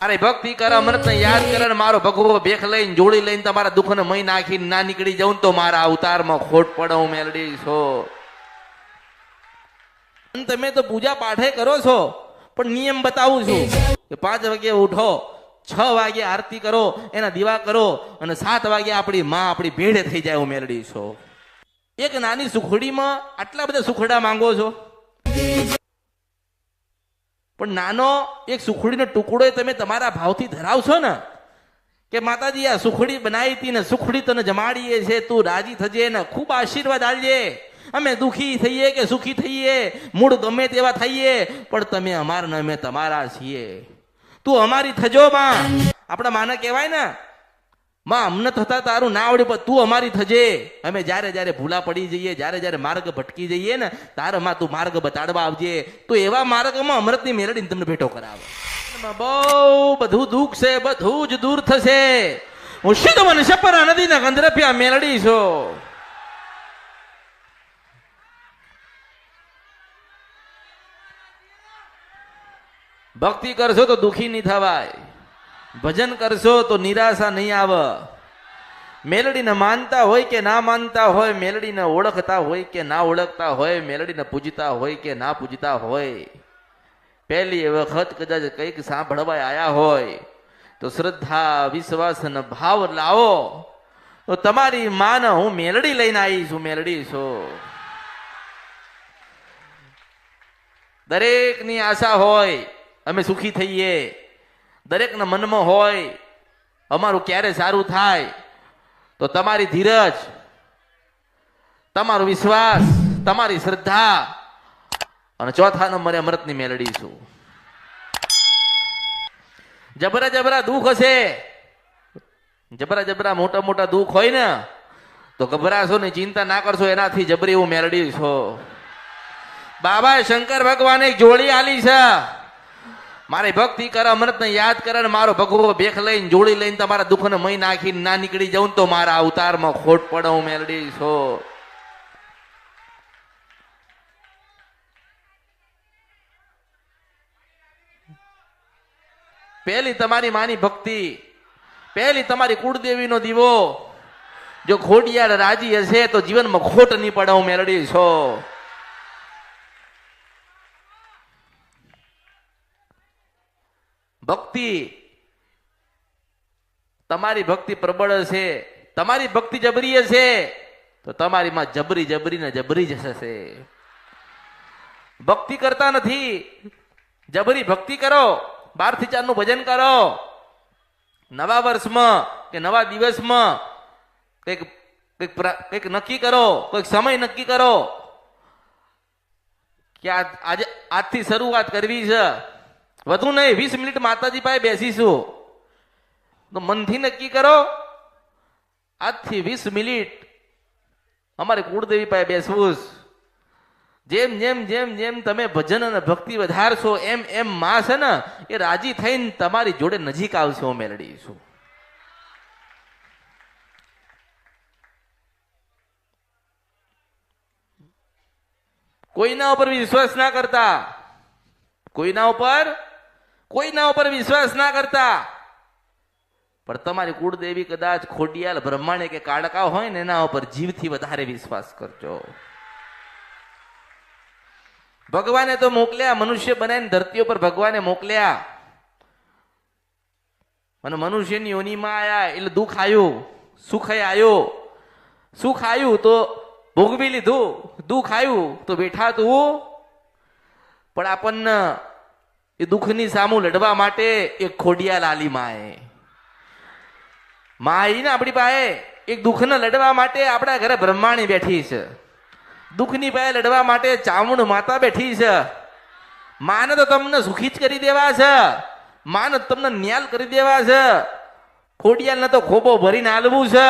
અરે ભક્તિ કર, અમૃત ને યાદ કરે ને મારો ભગવો ભેખ લઈને જોડી લઈને તમારા દુઃખ ને મહી નાખીને ના નીકળી જાઉં તો મારા અવતારમાં ખોટ પડે હું મેલડી છો. તમે તો પૂજા પાઠે કરો છો, પણ નિયમ બતાવું છું કે 5 વાગે ઉઠો, 6 વાગે આરતી કરો, એના દીવા કરો અને 7 વાગે આપણી માં આપણી ભેડે થઈ જાય હું મેલડી છો. એક નાની સુખડીમાં આટલા બધા સુખડા માંગો છો, પણ નાનો એક સુખડીનો ટુકડો તમે તમારા ભાવથી ધરાવશો ને કે માતાજી આ સુખડી બનાવી હતી ને સુખડી તને જમાડીએ છે, તું રાજી થજે ને ખૂબ આશીર્વાદ આલજે. અમે દુખી થઈએ કે સુખી થઈએ, મૂળ ગમે તેવા થઈએ, પણ તમે અમારા ને અમે તમારા છીએ. તું અમારી થજો માં. આપણા માને કહેવાય ને, માં અમને થતા તારું ના આવડ્યું પણ તું અમારી થજે. અમે જ્યારે જ્યારે ભૂલા પડી જઈએ, જ્યારે જ્યારે માર્ગ ભટકી જઈએ ને, તારે માં તું માર્ગ બતાડવા આવજે. તો એવા માર્ગમાં અમૃતની મેલડીને તમને ભેટો કરાવે. બહુ બધું દુઃખ છે, બધું જ દૂર થશે. હું શુદ્ધ મને શપરા નદીના ગંધરફિયા મેલડી છો. ભક્તિ કરશો તો દુખી નહીં થવાય, ભજન કરશો તો નિરાશા નહીં આવે. મેલડીને માનતા હોય કે ના માનતા હોય, મેલડીને ઓળખતા હોય કે ના ઓળખતા હોય, મેલડીને પૂજતા હોય કે ના પૂજતા હોય, પહેલી વખત કદાચ કંઈક સાંભળવા આયા હોય તો શ્રદ્ધા વિશ્વાસ અને ભાવ લાવો. તો તમારી માને હું મેલડી લઈને આવી છું, મેલડી છું. દરેકની આશા હોય અમે સુખી થઈએ, દરેકના મનમાં હોય અમારું ક્યારે સારું થાય. તો તમારી ધીરજ, તમારો વિશ્વાસ, તમારી શ્રદ્ધા અને ચોથા નંબરે અમૃતની મેલડી છું. જબરા જબરા દુઃખ હશે, જબરા જબરા મોટા મોટા દુઃખ હોય ને તો ગભરાશો ને ચિંતા ના કરશો, એનાથી જબરી હું મેલડી છો. બાબા શંકર ભગવાને એક જોડી આલી છે. મારી ભક્તિ કરે, અમૃત ને યાદ કરે ને મારો ભગવો ભેખ લઈને જોડી લઈને તમારા દુઃખ ને મહી નાખીને ના નીકળી જાઉં તો મારા અવતારમાં ખોટ પડે હું મેલડી છો. પહેલી તમારી માની ભક્તિ, પહેલી તમારી કુળદેવીનો દીવો. જો ખોડિયાર રાજી હશે તો જીવનમાં ખોટ નહીં પડે હું મેલડી છો. ભક્તિ, તમારી ભક્તિ પ્રબળ હશે, તમારી ભક્તિ જબરી હશે તો તમારી માં જબરી જબરી ને જબરી જ હશે. ભક્તિ કરતા નથી, જબરી ભક્તિ કરો, 12 થી 4 નું ભજન કરો. નવા વર્ષમાં કે નવા દિવસમાં કંઈક નક્કી કરો, કોઈક સમય નક્કી કરો કે આજે આજથી શરૂઆત કરવી છે. વધુ નહીં, 20 મિનિટ માતાજી પાસે બેસીશું. તો મનથી નક્કી કરો આજથી 20 મિનિટ અમારે કુળદેવી પાસે બેસવું. જેમ જેમ જેમ જેમ તમે ભજન અને ભક્તિ વધારશો એમ એમ માં છે ને એ રાજી થઈને તમારી જોડે નજીક આવશે હું મેલડી છું. કોઈના ઉપર વિશ્વાસ ના કરતા, કોઈના ઉપર વિશ્વાસ ના કરતા, પણ તમારી કુળદેવી કદાચ ખોડિયાલ બ્રહ્માણે કે કાળકા હોય ને એના ઉપર જીવથી વધારે વિશ્વાસ કરજો. ભગવાને તો મોકલ્યા, મનુષ્ય બનાવીને ધરતી ઉપર ભગવાને મોકલ્યા અને મનુષ્યની યોનિમાં આયા એટલે દુઃખ આવ્યું, સુખ આવ્યો. સુખ આવ્યું તો ભોગવી લીધું, દુઃખ આવ્યું તો બેઠા તું. પણ આપણને એ દુઃખની સામું લડવા માટે એક ખોડિયાલ આલી માએ ને આપણી પાસે એક દુઃખને લડવા માટે આપણા ઘરે બ્રહ્માણી બેઠી છે. દુઃખની પાસે લડવા માટે ચામુંડ માતા બેઠી છે. માને તો તમને સુખી જ કરી દેવા છે, માને તમને ન્યાલ કરી દેવા છે. ખોડિયાલને તો ખોબો ભરીને હાલવું છે.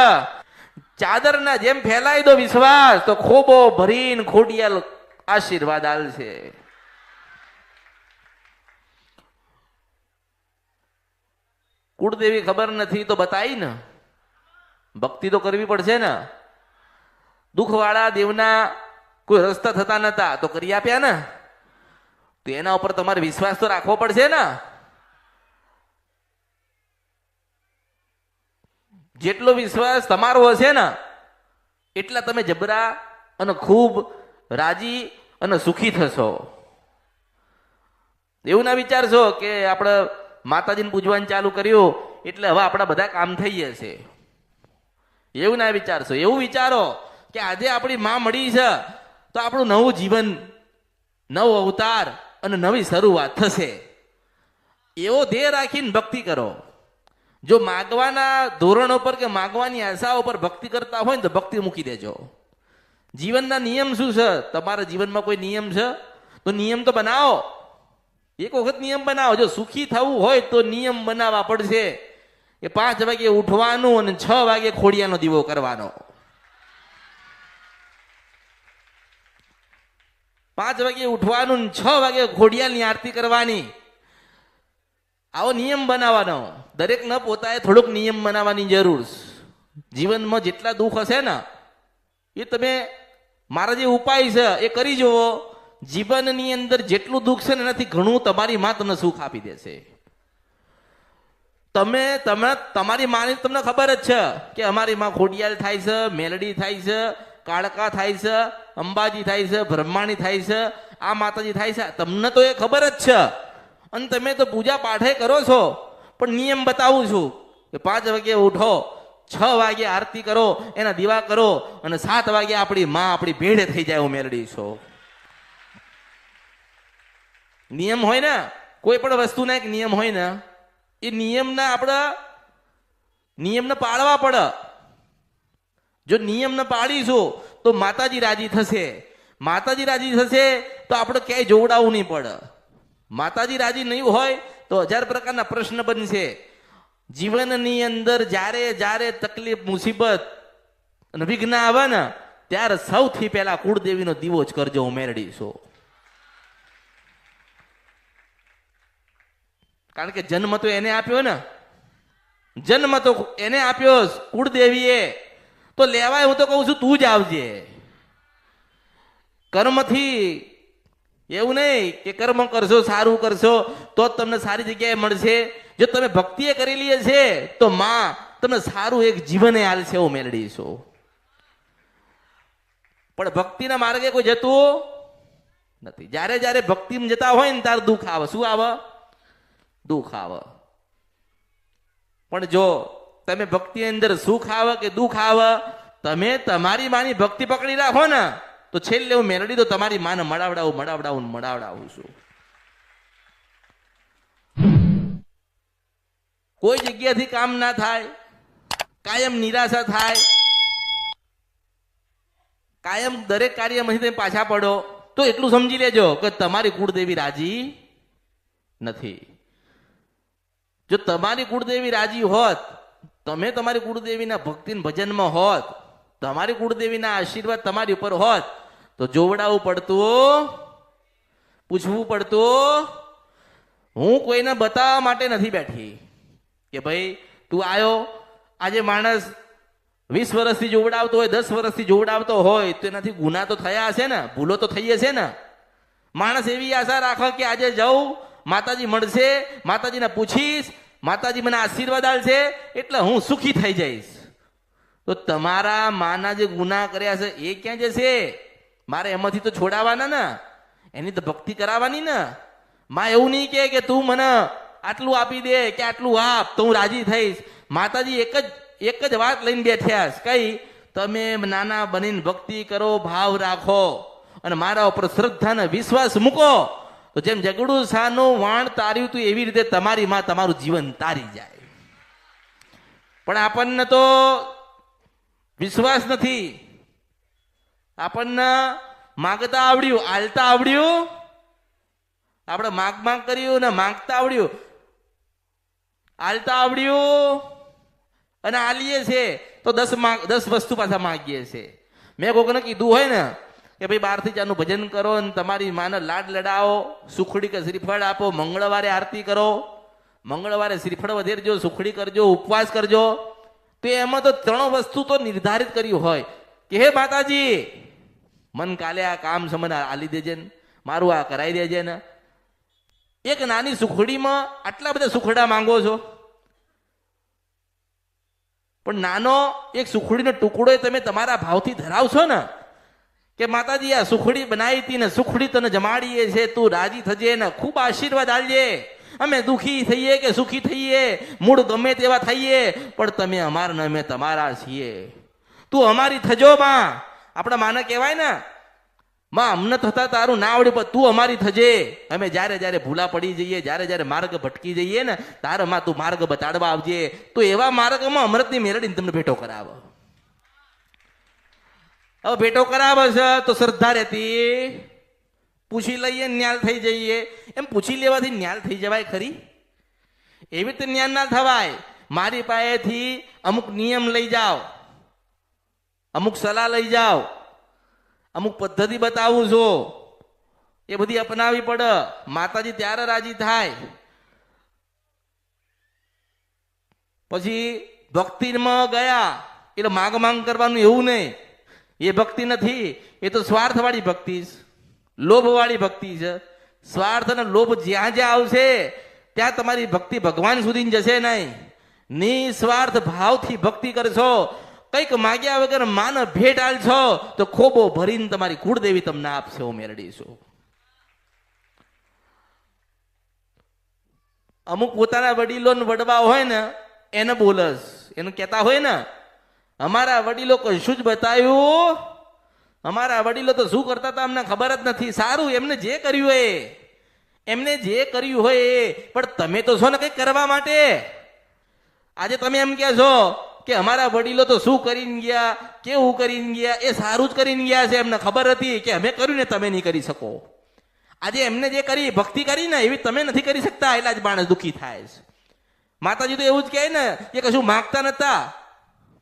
ચાદરના જેમ ફેલાઈ દો વિશ્વાસ તો ખોબો ભરીને ખોડિયાલ આશીર્વાદ આલશે. કુળદેવી ખબર નથી તો બતાવી ને, ભક્તિ તો કરવી પડશે ને. દુઃખવાળા દેવના કોઈ રસ્તા થતા નતા તો કરી આપ્યા ને, તો એના ઉપર તમારે વિશ્વાસ તો રાખવો પડશે ને. જેટલો વિશ્વાસ તમારો હશે ને એટલા તમે જબરા અને ખૂબ રાજી અને સુખી થશો. એવું ના વિચારશો કે આપણે માતાજીને પૂજવાનું ચાલુ કર્યું એટલે હવે આપણા બધા કામ થઈ જશે. એવું ના વિચારશો. એવું વિચારો કે આજે આપણી માં મળી છે તો આપણું નવું જીવન, નવો અવતાર અને નવી શરૂઆત થશે. એવો ધ્યેય રાખીને ભક્તિ કરો. જો માગવાના ધોરણો પર કે માગવાની આશાઓ પર ભક્તિ કરતા હોય ને તો ભક્તિ મૂકી દેજો. જીવનના નિયમ શું છે? તમારા જીવનમાં કોઈ નિયમ છે તો નિયમ તો બનાવો. એક વખત નિયમ બનાવો. જો સુખી થવું હોય તો નિયમ બનાવવા પડશે કે 5 વાગે ઉઠવાનું અને 6 વાગે ખોડિયાનો દીવો કરવાનો. 5 વાગે ઉઠવાનું અને 6 વાગે ખોડિયાની આરતી કરવાની. આવો નિયમ બનાવવાનો. દરેકને પોતાએ થોડોક નિયમ બનાવવાની જરૂર. જીવનમાં જેટલા દુઃખ હશે ને એ તમે મારા જે ઉપાય છે એ કરી જુઓ. જીવનની અંદર જેટલું દુઃખ છે ને એનાથી ઘણું તમારી માં તમને સુખ આપી દેશે. તમારી માની તમને ખબર જ છે કે અમારી માં ખોડિયાલ થાય છે, મેલડી થાય છે, કાળકા થાય છે, અંબાજી થાય છે, બ્રહ્માણી થાય છે, આ માતાજી થાય છે. તમને તો એ ખબર જ છે અને તમે તો પૂજા પાઠે કરો છો. પણ નિયમ બતાવું છું કે 5 વાગે ઉઠો, 6 વાગે આરતી કરો, એના દીવા કરો અને 7 વાગે આપણી માં આપણી ભેડે થઈ જાય હું મેલડી છું. નિયમ હોય ને કોઈ પણ વસ્તુના એક નિયમ હોય ને એ નિયમને પાળવા પડે. જો નિયમને પાળીશું તો માતાજી રાજી થશે. માતાજી રાજી થશે તો આપણે ક્યાંય જોવડાવવું નહીં પડે. માતાજી રાજી નહીં હોય તો 1000 પ્રકારના પ્રશ્ન બનશે. જીવનની અંદર જ્યારે તકલીફ, મુસીબત અને વિઘ્ન આવે ને ત્યારે સૌથી પહેલા કુળદેવીનો દીવો જ કરજો હું મેળડી છું. કારણ કે જન્મ તો એને આપ્યો ને, જન્મ તો એને આપ્યો કુળદેવીએ. તો લેવાય હું તો કહું છું તું જ આવજે. કર્મથી એવું નહીં કે કર્મ કરશો, સારું કરશો તો જ તમને સારી જગ્યાએ મળશે. જો તમે ભક્તિએ કરેલી છે તો માં તમને સારું એક જીવને આલશે એવું મેળવીશું. પણ ભક્તિના માર્ગે કોઈ જતું નથી. જ્યારે ભક્તિમાં જતા હોય ને ત્યારે દુઃખ આવે. શું આવે? દુઃખ આવે. પણ જો તમે ભક્તિ અંદર સુખ આવે કે દુઃખ આવે, તમે તમારી માની ભક્તિ પકડી રાખો ને તો છેલ્લે હું મેલડી તો તમારી માને મળાવડાવું છું. કોઈ જગ્યાથી કામ ના થાય, કાયમ નિરાશા થાય, કાયમ દરેક કાર્યમાંથી તમે પાછા પડો તો એટલું સમજી લેજો કે તમારી કુળદેવી રાજી નથી. જો તમારી કુળદેવી રાજી હોત, તમે તમારી કુળદેવીના ભક્તિ ભજનમાં હોત, તમારી કુળદેવીના આશીર્વાદ તમારી ઉપર હોત તો જોવડાવવું પડતું, પૂછવું પડતું. હું કોઈને બતાવવા માટે નથી બેઠી કે ભાઈ તું આવ્યો. આજે માણસ 20 વર્ષથી જોવડાવતો હોય, 10 વર્ષથી જોવડાવતો હોય તો એનાથી ગુના તો થયા હશે ને, ભૂલો તો થઈ હશે ને. માણસ એવી આશા રાખો કે આજે જાઉં, માતાજી મળશે, માતાજીને પૂછીશ, માતાજી મને આશીર્વાદ આલશે એટલે હું સુખી થઈ જઈશ. તો તમારા માના જે ગુના કર્યા છે એ ક્યાં જશે? મારે એમાંથી તો છોડાવવાના ને, એની તો ભક્તિ કરાવવાની ને. માં એવું નહીં કે તું મને આટલું આપી દે કે આટલું આપ તો હું રાજી થઈશ. માતાજી એક જ વાત લઈને બેઠ્યા છે. કઈ? તમે નાના બનીને ભક્તિ કરો, ભાવ રાખો અને મારા ઉપર શ્રદ્ધા ને વિશ્વાસ મૂકો તો જેમ જગડું શાનું વાણ તાર્યું તું એવી રીતે તમારી માં તમારું જીવન તારી જાય. પણ આપણને તો વિશ્વાસ નથી. આપણને માગતા આવડ્યું, આલતા આવડ્યું. આપણે માગ કર્યું ને માંગતા આવડ્યું, આલતા આવડ્યું અને આલીએ છે તો 10 વસ્તુ પાછા માગીએ છે. મેં કોઈને કીધું હોય ને કે ભાઈ 12થી 4નું ભજન કરો ને તમારી માને લાડ લડાવો, સુખડી કે શ્રીફળ આપો, મંગળવારે આરતી કરો, મંગળવારે શ્રીફળ વધેરજો, સુખડી કરજો, ઉપવાસ કરજો. તો એમાં તો 3 વસ્તુ તો નિર્ધારિત કર્યું હોય કે હે માતાજી મન કાલે આ કામ છે મને આલી દેજે ને, મારું આ કરાવી દેજે ને. એક નાની સુખડીમાં આટલા બધા સુખડા માંગો છો. પણ નાનો એક સુખડીનો ટુકડો તમે તમારા ભાવથી ધરાવશો ને કે માતાજી આ સુખડી બનાવી હતી ને સુખડી તને જમાડીએ છે, તું રાજી થજે ને ખૂબ આશીર્વાદ આલજે. અમે દુખી થઈએ કે સુખી થઈએ, મૂળ ગમે તેવા થઈએ, પણ તમે અમારા ને અમે તમારા છીએ. તું અમારી થજો માં. આપણા માને કહેવાય ને, માં અમને થતા તારું ના આવડે પણ તું અમારી થજે. અમે જ્યારે જ્યારે ભૂલા પડી જઈએ, જ્યારે જ્યારે માર્ગ ભટકી જઈએ ને, તારે માં તું માર્ગ બતાડવા આવજે. તો એવા માર્ગમાં અમૃતની મેરડીને તમને ભેટો કરાવો. હવે ભેટો કરાવે છે તો શ્રદ્ધા રહેતી, પૂછી લઈએ ન્યાલ થઈ જઈએ. એમ પૂછી લેવાથી ન્યાલ થઈ જવાય ખરી? એવી રીતે ન્યાલ ના થવાય. મારી પાસેથી અમુક નિયમ લઈ જાઓ, અમુક સલાહ લઈ જાઓ, અમુક પદ્ધતિ બતાવું છું, એ બધી અપનાવી પડે. માતાજી ત્યારે રાજી થાય. પછી ભક્તિમાં ગયા એટલે માંગ કરવાનું એવું નહીં. એ ભક્તિ નથી, એ તો સ્વાર્થ વાળી ભક્તિ છે, લોભ વાળી ભક્તિ છે. સ્વાર્થ અને લોભ જ્યાં જ્યાં આવશે ત્યાં તમારી ભક્તિ ભગવાન સુધી જશે નહીં. નિસ્વાર્થ ભાવથી ભક્તિ કરશો, કંઈક માગ્યા વગર માન ભેટ આલશો તો ખોબો ભરીને તમારી કુળદેવી તમને આપશે. હું મેળવીશું. અમુક પોતાના વડીલો વડવા હોય ને એને બોલસ, એનું કહેતા હોય ને અમારા વડીલો કશું જ બતાવ્યું, અમારા વડીલો તો શું કરતા હતા અમને ખબર જ નથી. સારું, એમને જે કર્યું હોય, એમને જે કર્યું હોય એ, પણ તમે તો છો ને કંઈક કરવા માટે. આજે તમે એમ કહે છો કે અમારા વડીલો તો શું કરીને ગયા, કેવું કરીને ગયા, એ સારું જ કરીને ગયા છે. એમને ખબર હતી કે અમે કર્યું ને તમે નહીં કરી શકો. આજે એમને જે કરી ભક્તિ કરી ને એવી તમે નથી કરી શકતા, એટલે જ માણસ દુઃખી થાય છે. માતાજી તો એવું જ કહે ને કે કશું માગતા નતા.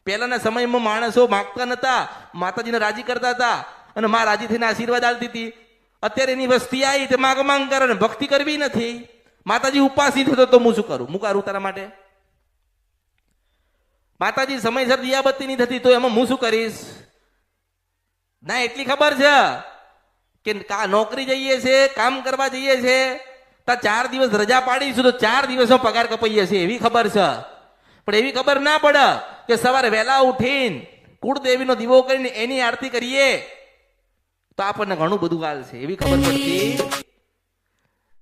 પહેલાના સમયમાં માણસો માગતા નતા, માતાજીને રાજી કરતા હતા અને માં રાજી થઈને આશીર્વાદ આલતી હતી. અત્યારે એની વસ્તી આવી તે માંગ કરે ને ભક્તિ કરવી નથી. માતાજી ઉપાસી થતો તો હું શું કરું? હું કરું તારા માટે? માતાજી સમયસર દિયાબત્તી નહીં થતી તો એમાં હું શું કરીશ? ના, એટલી ખબર છે કે નોકરી જઈએ છે, કામ કરવા જઈએ છે, તો 4 દિવસ રજા પાડીશું તો 4 દિવસનો પગાર કપાઈએ છે, એવી ખબર છે. પણ એવી ખબર ના પડે કે સવારે વહેલા ઉઠીને કુળદેવીનો દીવો કરીને એની આરતી કરીએ તો આપણને ઘણું બધું હાલ છે, એવી ખબર પડતી